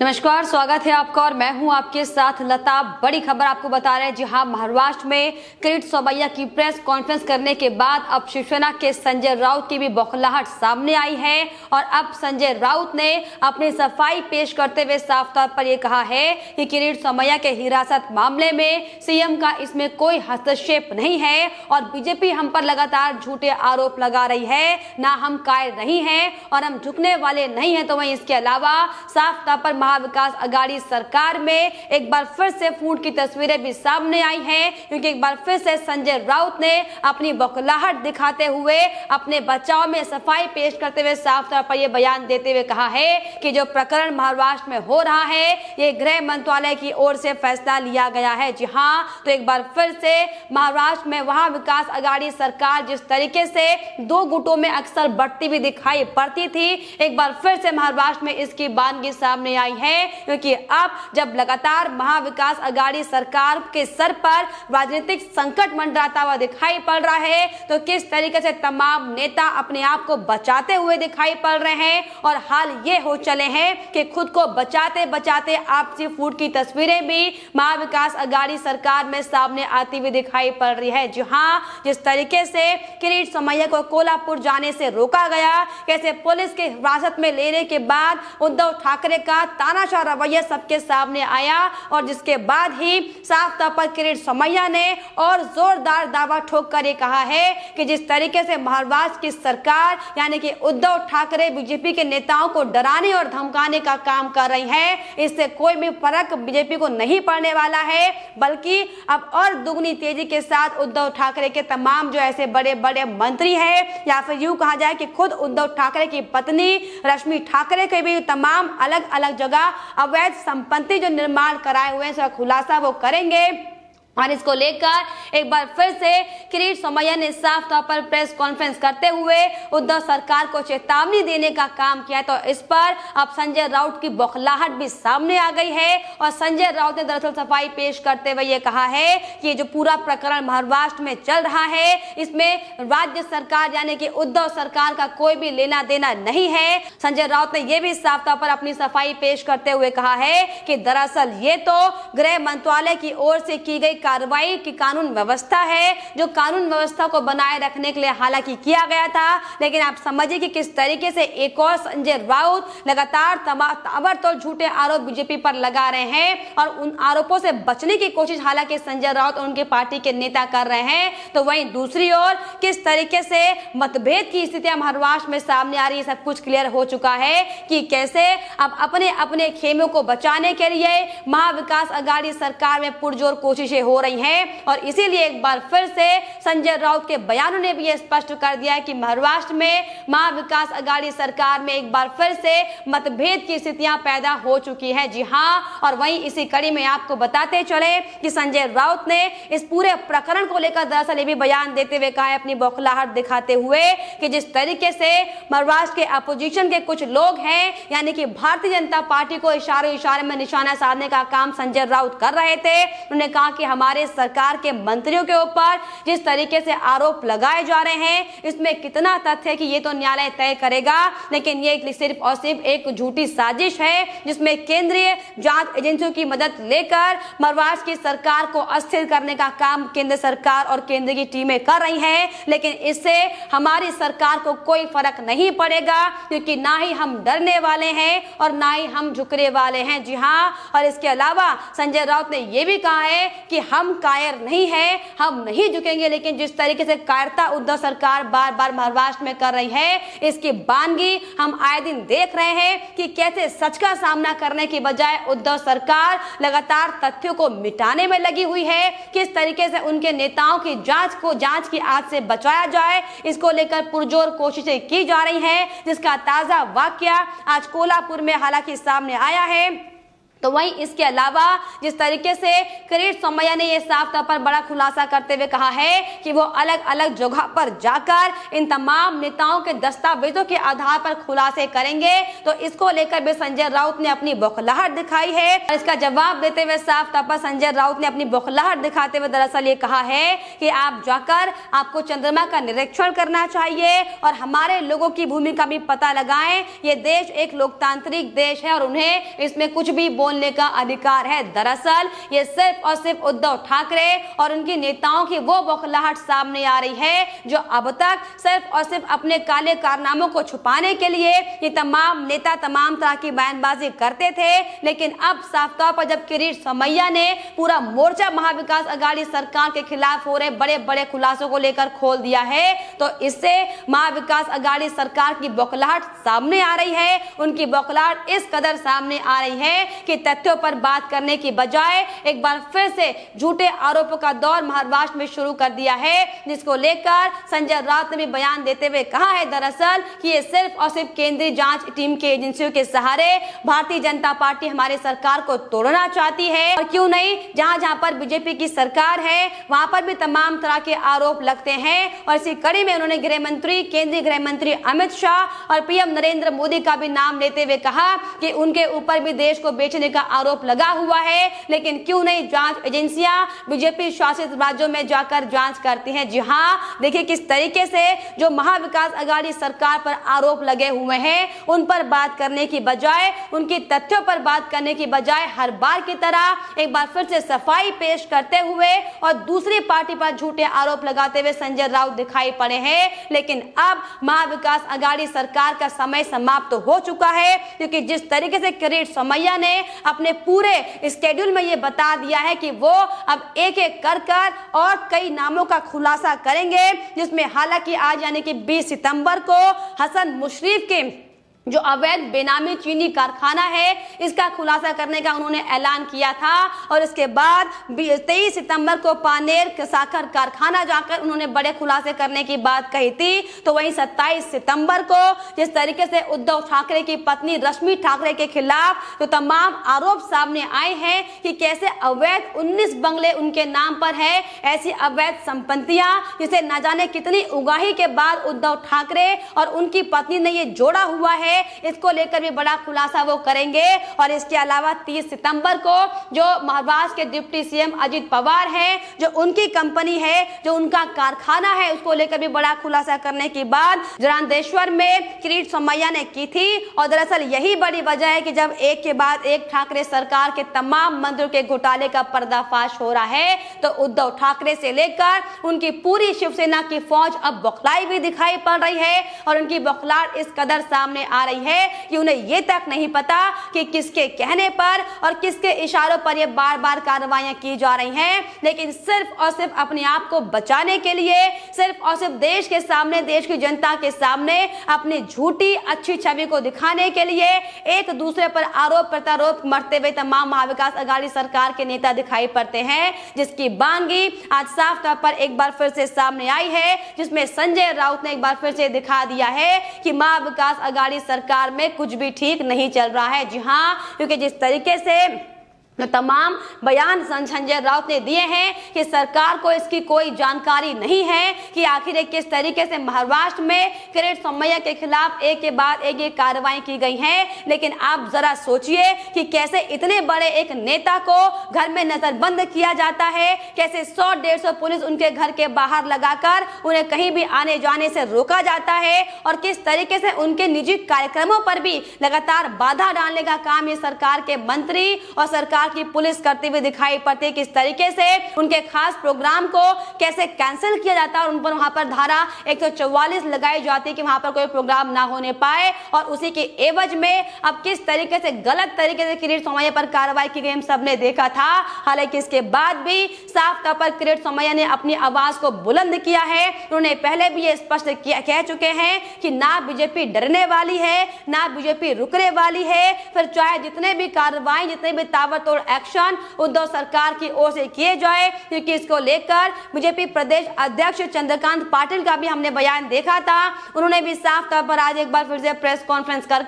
नमस्कार, स्वागत है आपका और मैं हूं आपके साथ लता। बड़ी खबर आपको बता रहे हैं। जी हां, महाराष्ट्र में किरीट सोमैया की प्रेस कॉन्फ्रेंस करने के बाद अब शिवसेना के संजय राउत की भी बौखलाहट सामने आई है और अब संजय राउत ने अपनी सफाई पेश करते हुए साफ तौर पर यह कहा है कि किरीट सोमैया के हिरासत मामले में सीएम का इसमें कोई हस्तक्षेप नहीं है और बीजेपी हम पर लगातार झूठे आरोप लगा रही है। ना हम कायर नहीं है और हम झुकने वाले नहीं है। तो वहीं इसके अलावा साफ तौर पर महाविकास अघाड़ी सरकार में एक बार फिर से फूट की तस्वीरें भी सामने आई हैं, क्योंकि एक बार फिर से संजय राउत ने अपनी बौखलाहट दिखाते हुए अपने बचाव में सफाई पेश करते हुए साफ तौर पर यह बयान देते हुए कहा है कि जो प्रकरण महाराष्ट्र में हो रहा है ये गृह मंत्रालय की ओर से फैसला लिया गया है। जी हां, तो एक बार फिर से महाराष्ट्र में महाविकास अघाड़ी सरकार जिस तरीके से दो गुटों में अक्सर बढ़ती हुई दिखाई पड़ती थी, एक बार फिर से महाराष्ट्र में इसकी बानगी सामने आई है, क्योंकि अब जब लगातार महाविकास अघाड़ी सरकार के सर पर राजनीतिक संकट मंडराता हुआ दिखाई पड़ रहा है, तो किस तरीके से तमाम नेता अपने आप को बचाते हुए दिखाई पड़ रहे हैं और हाल ये हो चले हैं कि खुद को बचाते बचाते आपसी फूट की तस्वीरें भी महाविकास अघाड़ी सरकार में सामने आती हुई दिखाई पड़ रही है। जी हां, जिस तरीके से किरीट सोमैया को कोल्हापुर जाने से रोका गया, कैसे पुलिस के हिरासत में लेने के बाद उद्धव ठाकरे का तानाशाह रवैया सबके सामने आया और जिसके बाद ही साफ तौर पर किरीट सोमैया ने और जोरदार दावा ठोक कर कहा है कि जिस तरीके से महाराष्ट्र की सरकार यानी कि उद्धव ठाकरे बीजेपी के नेताओं को डराने और धमकाने का काम कर रही है, इससे कोई भी फर्क बीजेपी को नहीं पड़ने वाला है, बल्कि अब और दुगनी तेजी के साथ उद्धव ठाकरे के तमाम जो ऐसे बड़े बड़े मंत्री हैं या फिर यूं कहा जाए कि खुद उद्धव ठाकरे की पत्नी रश्मि ठाकरे के भी तमाम अलग अलग जगह अवैध संपत्ति जो निर्माण कराए हुए हैं उसका खुलासा वो करेंगे। और इसको लेकर एक बार फिर से किरीट सोमैया ने साफ तौर पर प्रेस कॉन्फ्रेंस करते हुए उद्धव सरकार को चेतावनी देने का काम किया। तो इस पर अब संजय राउत की बौखलाहट भी सामने आ गई है और संजय राउत ने दरअसल सफाई पेश करते हुए ये कहा है कि जो पूरा प्रकरण महाराष्ट्र में चल रहा है इसमें राज्य सरकार यानी कि उद्धव सरकार का कोई भी लेना देना नहीं है। संजय राउत ने यह भी साफ तौर पर अपनी सफाई पेश करते हुए कहा है कि दरअसल ये तो गृह मंत्रालय की ओर से की गई कार्रवाई की कानून व्यवस्था है, जो कानून व्यवस्था को बनाए रखने के लिए हालांकि किया गया था, लेकिन आप समझिए कि किस तरीके से एक और संजय राउत लगातार ताबड़तोड़ झूठे आरोप बीजेपी पर लगा रहे हैं और उन आरोपों से बचने की कोशिश हालांकि संजय राउत और उनके पार्टी के नेता कर रहे हैं। तो वहीं दूसरी ओर किस तरीके से मतभेद की स्थितियां महाराष्ट्र में सामने आ रही है, सब कुछ क्लियर हो चुका है कि कैसे अब अपने अपने खेमों को बचाने के लिए महाविकास अघाड़ी सरकार में पुरजोर कोशिशें हो रही हैं और इसीलिए एक बार फिर से संजय राउत के बयानों ने भी यह स्पष्ट कर दिया है कि महाराष्ट्र में महाविकास अघाड़ी सरकार में एक बार फिर से मतभेद की स्थितियां पैदा हो चुकी है। जी हां, और वहीं इसी कड़ी में आपको बताते चले कि संजय राउत ने इस पूरे प्रकरण को लेकर दरअसल ये भी बयान देते हुए कहा है अपनी बौखलाहट दिखाते हुए कि जिस तरीके से महाराष्ट्र के अपोजिशन के कुछ लोग हैं यानी कि भारतीय जनता पार्टी को इशारे में निशाना साधने का काम संजय राउत कर रहे थे। उन्होंने कहा कि हमारे सरकार के मंत्रियों के ऊपर जिस तरीके से आरोप लगाए जा रहे हैं इसमें कितना तथ्य है कि ये तो न्यायालय तय करेगा, लेकिन ये सिर्फ और सिर्फ एक झूठी साजिश है जिसमें केंद्रीय जांच एजेंसियों की मदद लेकर महाराष्ट्र की सरकार को अस्थिर करने का काम केंद्र सरकार और केंद्र की टीमें कर रही हैं, लेकिन इससे हमारी सरकार को कोई फर्क नहीं पड़ेगा, क्योंकि ना ही हम डरने वाले हैं और ना ही हम झुकने वाले हैं। जी हां, और इसके अलावा संजय राउत ने यह भी कहा है कि हम कायर नहीं है, हम नहीं झुकेंगे, लेकिन जिस तरीके से कायरता उद्धव सरकार बार बार महाराष्ट्र में कर रही है इसकी बानगी हम आए दिन देख रहे हैं कि कैसे सच का सामना करने की बजाय उद्धव सरकार लगातार तथ्यों को मिटाने में लगी हुई है। किस तरीके से उनके नेताओं की जांच की आंच से बचाया जाए इसको लेकर पुरजोर कोशिशें की जा रही हैं, जिसका ताजा वाकया आज कोल्हापुर में हालांकि सामने आया है। तो वहीं इसके अलावा जिस तरीके से किरीट सोमैया ने यह साफ तौर पर बड़ा खुलासा करते हुए कहा है कि वो अलग अलग जगह पर जाकर इन तमाम नेताओं के दस्तावेजों के आधार पर खुलासे करेंगे, तो इसको लेकर भी संजय राउत ने अपनी बौखलाहट दिखाई है। और इसका जवाब देते हुए साफ तौर पर संजय राउत ने अपनी बौखलाहट दिखाते हुए दरअसल ये कहा है कि आप जाकर आपको चंद्रमा का निरीक्षण करना चाहिए और हमारे लोगों की भूमिका भी पता लगाएं। ये देश एक लोकतांत्रिक देश है और उन्हें इसमें कुछ भी बोलने का अधिकार है। दरअसल ये सिर्फ और सिर्फ उद्धव ठाकरे और उनकी नेताओं की वो बौखलाहट सामने आ रही है जो अब तक सिर्फ और सिर्फ अपने काले कारनामों को छुपाने के लिए ये तमाम नेता तमाम तरह की बयानबाजी करते थे, लेकिन अब साफ तौर पर जब किरीट सोमैया ने पूरा मोर्चा महाविकास अघाड़ी सरकार के खिलाफ हो रहे बड़े बड़े खुलासों को लेकर खोल दिया है, तो इससे महाविकास अघाड़ी सरकार की बौखलाहट सामने आ रही है। उनकी बौखलाहट इस कदर सामने आ रही है कि तथ्यों पर बात करने की बजाय एक बार फिर से झूठे आरोपों का दौर महाराष्ट्र में शुरू कर दिया है, जिसको लेकर संजय राउत ने भी बयान देते हुए कहा है दरअसल कि ये सिर्फ और सिर्फ केंद्रीय जांच टीम के एजेंसियों के सहारे भारतीय जनता पार्टी हमारी सरकार को तोड़ना चाहती है। और क्यों नहीं, जहां जहां पर बीजेपी की सरकार है वहां पर भी तमाम तरह के आरोप लगते हैं। और इसी कड़ी में उन्होंने गृह मंत्री, केंद्रीय गृह मंत्री अमित शाह और पीएम नरेंद्र मोदी का भी नाम लेते हुए कहा कि उनके ऊपर भी देश को बेचने का आरोप लगा हुआ है, लेकिन क्यों नहीं जांच एजेंसियां बीजेपी शासित राज्यों में जाकर जांच करती हैं। जी हां, देखिए किस तरीके से जो महाविकास अघाड़ी सरकार पर आरोप लगे हुए हैं उन पर बात करने की बजाय, उनकी तथ्यों पर बात करने की बजाय हर बार की तरह एक बार फिर से सफाई पेश करते हुए और दूसरी पार्टी पर झूठे आरोप लगाते हुए संजय राउत दिखाई पड़े हैं। लेकिन अब महाविकास अघाड़ी सरकार का समय समाप्त हो चुका है, क्योंकि जिस तरीके से किरीट सोमैया ने अपने पूरे स्केड्यूल में ये बता दिया है कि वो अब एक एक कर और कई नामों का खुलासा करेंगे, जिसमें हालांकि आज यानी कि 20 सितंबर को हसन मुशर्रफ के जो अवैध बेनामी चीनी कारखाना है इसका खुलासा करने का उन्होंने ऐलान किया था। और इसके बाद 23 सितंबर को पानेर साखर कारखाना जाकर उन्होंने बड़े खुलासे करने की बात कही थी। तो वहीं 27 सितंबर को जिस तरीके से उद्धव ठाकरे की पत्नी रश्मि ठाकरे के खिलाफ जो तमाम आरोप सामने आए हैं कि कैसे अवैध 19 बंगले उनके नाम पर है, ऐसी अवैध संपत्तियां जिसे न जाने कितनी उगाही के बाद उद्धव ठाकरे और उनकी पत्नी ने ये जोड़ा हुआ है, इसको लेकर भी बड़ा खुलासा वो करेंगे। और इसके अलावा 30 सितंबर को जो महाराष्ट्र के डिप्टी सीएम अजित पवार हैं, जो उनकी कंपनी है, जो उनका कारखाना है, उसको लेकर भी बड़ा खुलासा करने की बात जरांदेश्वर में किरीट सोमैया ने की थी। और दरअसल यही बड़ी वजह है कि जब एक के बाद एक ठाकरे सरकार के तमाम मंत्रियों के घोटाले का पर्दाफाश हो रहा है, तो उद्धव ठाकरे से लेकर उनकी पूरी शिवसेना की फौज अब बौखलाई भी दिखाई पड़ रही है। और उनकी बौखलाहट इस कदर सामने आ रही है कि उन्हें यह तक नहीं पता कि किसके कहने पर और किसके इशारों पर यह बार बार कार्रवाइयां की जा रही हैं, लेकिन सिर्फ और सिर्फ अपने आप को बचाने के लिए, सिर्फ और सिर्फ देश के सामने, देश की जनता के सामने अपनी झूठी अच्छी छवि को दिखाने के लिए एक दूसरे पर आरोप प्रत्यारोप मरते हुए तमाम महाविकास अघाड़ी सरकार के नेता दिखाई पड़ते हैं, जिसकी बानगी आज साफ तौर पर एक बार फिर से सामने आई है, जिसमें संजय राउत ने एक बार फिर से दिखा दिया है कि महाविकास अघाड़ी सरकार में कुछ भी ठीक नहीं चल रहा है। जी हां, क्योंकि जिस तरीके से तमाम बयान संजय राउत ने दिए हैं कि सरकार को इसकी कोई जानकारी नहीं है कि आखिर किस तरीके से महाराष्ट्र में किरीट सोमैया के खिलाफ एक के बाद एक कार्रवाई की गई है। लेकिन आप जरा सोचिए कि कैसे इतने बड़े एक नेता को घर में नजरबंद किया जाता है, कैसे 100-150 पुलिस उनके घर के बाहर लगाकर उन्हें कहीं भी आने जाने से रोका जाता है, और किस तरीके से उनके निजी कार्यक्रमों पर भी लगातार बाधा डालने का काम ये सरकार के मंत्री और सरकार की पुलिस करते हुए दिखाई पड़ती है। किस तरीके से उनके खास प्रोग्राम को कैसे कैंसिल किया जाता है और उन पर वहां पर धारा 144 लगाई जाती है कि वहां पर कोई प्रोग्राम ना होने पाए, और उसी के एवज में अब किस तरीके से गलत तरीके से किरीट सोमैया पर कार्रवाई की गई हम सबने देखा था। हालांकि इसके बाद भी साफ तौर पर किरीट सोमैया ने अपनी आवाज को बुलंद किया है। उन्होंने पहले भी ये स्पष्ट कह चुके हैं कि ना बीजेपी डरने वाली है, ना बीजेपी रुकने वाली है, फिर चाहे जितने भी कार्रवाई, जितने भी ताबड़तोड़ कठोर एक्शन उद्धव सरकार की ओर से किए जाए, क्योंकि इसको लेकर बीजेपी प्रदेश अध्यक्ष चंद्रकांत पाटिल का भी हमने बयान देखा था। उन्होंने भी साफ तौर पर आज एक बार फिर से प्रेस कॉन्फ्रेंस कर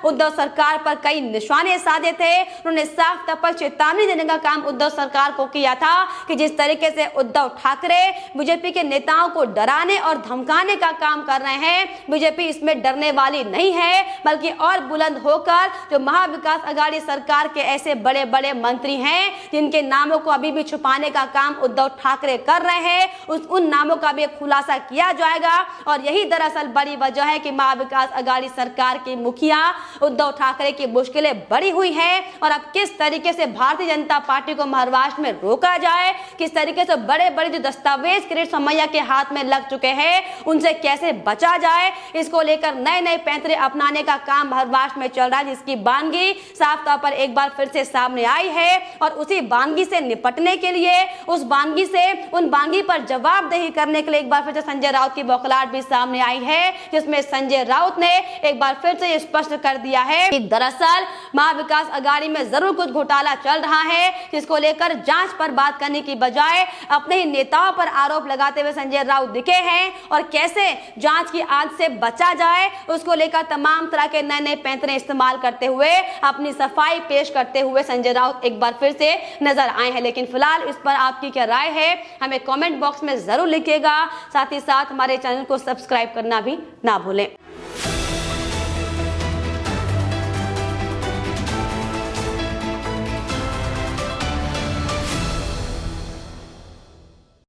उद्धव सरकार पर कई निशाने साधे थे। उन्होंने साफ तौर पर चेतावनी देने का काम उद्धव सरकार को किया था कि जिस तरीके से उद्धव ठाकरे बीजेपी के नेताओं को डराने और धमकाने का काम कर रहे हैं, बीजेपी इसमें डरने वाली नहीं है, बल्कि और बुलंद होकर जो महाविकास अघाड़ी सरकार के ऐसे बड़े बड़े मंत्री हैं जिनके नामों को अभी भी छुपाने का काम उद्धव ठाकरे कर रहे हैं, उन नामों का भी खुलासा किया जाएगा। और यही दरअसल बड़ी वजह है कि महाविकास अघाड़ी सरकार की मुखिया उद्धव ठाकरे की मुश्किलें बढ़ी हुई हैं। और अब किस तरीके से भारतीय जनता पार्टी को महाराष्ट्र में रोका जाए, किस तरीके से बड़े बड़े जो दस्तावेज किरीट सोमैया के हाथ में लग चुके हैं उनसे कैसे बचा जाए, इसको लेकर नए नए पैंतरे अपनाने का काम महाराष्ट्र में चल रहा है, जिसकी बानगी साफ तौर पर एक बार फिर से सामने आई है। और उसी बानगी से निपटने के लिए, उन बानगी पर जवाबदेही करने के लिए एक बार फिर से संजय राउत की बौखलाहट भी सामने आई है, जिसमें संजय राउत ने एक बार फिर से स्पष्ट कर दिया है कि दरअसल महाविकास अघाड़ी में जरूर कुछ घोटाला चल रहा है, जिसको लेकर जांच पर बात करने की बजाय अपने ही नेताओं पर आरोप लगाते हुए संजय राउत दिखे हैं। और कैसे जांच की आंच से बचा जाए उसको लेकर तमाम तरह के नए नए पैंतरे इस्तेमाल करते हुए अपनी सफाई पेश करते हुए संजय राउत एक बार फिर से नजर आए हैं। लेकिन फिलहाल इस पर आपकी क्या राय है हमें कमेंट बॉक्स में जरूर लिखिएगा। साथ ही साथ हमारे चैनल को सब्सक्राइब करना भी ना भूलें।